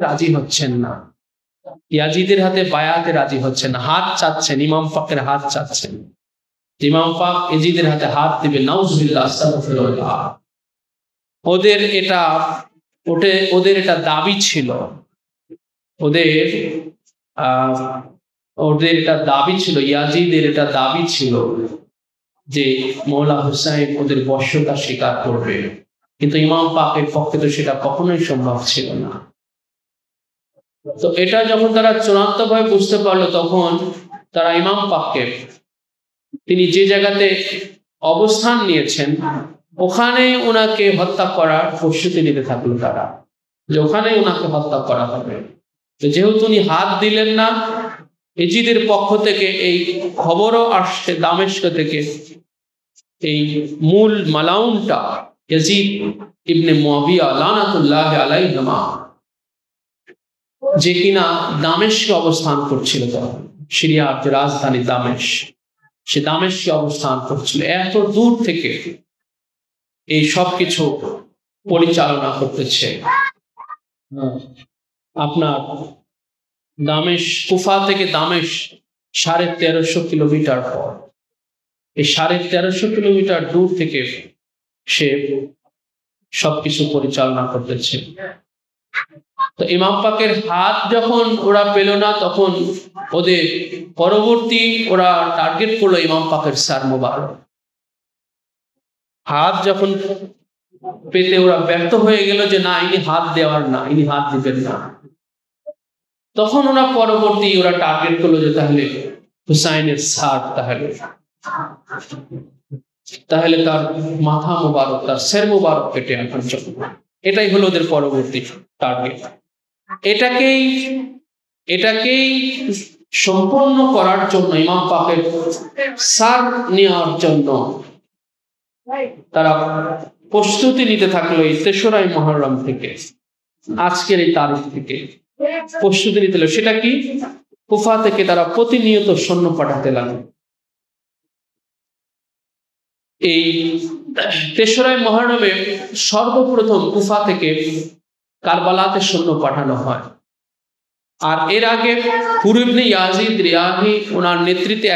রাজি হচ্ছেন না, ইয়াজিদের হাতে বায়াতে রাজি হচ্ছেন না, হাত চাচ্ছেন, ইমাম পাকের হাত চাচ্ছেন, ইমাম পাক ইয়াজিদের হাতে হাত দিবে, নাউজুবিল্লাহ, আস্তাগফিরুল্লাহ। ওদের এটা দাবি ছিল, ওদের এটা দাবি ছিল, ইয়াজিদের এটা দাবি ছিল যে মৌলা হুসাইন ওদের বশ্যতা স্বীকার করবে, কিন্তু ইমাম পাকের পক্ষে তো সেটা কখনোই সম্ভব ছিল না। তো এটা যখন তারা চূড়ান্তভাবে বুঝতে পারলো, তখন তারা ইমাম পাককে, তিনি যে জায়গাতে অবস্থান নিয়েছেন ওখানে ওনাকে হত্যা করার প্রস্তুতি নিতে থাকলো তারা, যে ওখানে ওনাকে হত্যা করা হবে। তো যেহেতু উনি হাত দিলেন না, ইয়াজিদের পক্ষ থেকে এই খবরও আসছে দামেস্ক থেকে, এই মূল মালাউনটা ইয়াজিদ ইবনে মুয়াবিয়া লানাতুল্লাহ আলাইহিমা, যে কিনা দামেস্কে অবস্থান করছিল, তখন সিরিয়ার যে রাজধানী দামেস্ক, সে দামেস্কে অবস্থান করছিল। এত দূর থেকে এই সব কিছু পরিচালনা করতেছে। আপনার দামেস্ক, কুফা থেকে দামেস্ক 1350 কিলোমিটার পর, এই 1350 কিলোমিটার দূর থেকে সে সবকিছু পরিচালনা করতেছে। তো ইমাম পাকের হাত যখন ওরা পেল না, তখন ওদের পরবর্তী ওরা টার্গেট করলো ইমাম পাকের সার মোবারক। হাত যখন পেতে ওরা ব্যর্থ হয়ে গেল যে না, ইনি হাত দেওয়ার না, ইনি হাত দিবেন না, তখন ওরা পরবর্তী ওরা টার্গেট করলো যে তাহলে হুসাইনের সার, তাহলে তার মাথা মোবারক, তার সের মোবারক কেটে আনার জন্য। এটাই হলো ওদের পরবর্তী টার্গেট। এটাকেই সম্পন্ন করার জন্য, ইমাম পাকের সার নেওয়ার জন্য তারা প্রস্তুতি নিতে থাকলো। এই 3রা মুহররম থেকে, আজকের এই তারিখ থেকে প্রস্তুতি নিতে হলো। সেটা কি? কুফা থেকে তারা প্রতিনিয়ত সৈন্য পাঠাতে লাগলো। এই 3রা মুহররমে সর্বপ্রথম কুফা থেকে কারবালাতে সৈন্য পাঠানো হয়। আর এর আগে হুর ইবনে ইয়াজিদ রিয়াহি ওনার নেতৃত্বে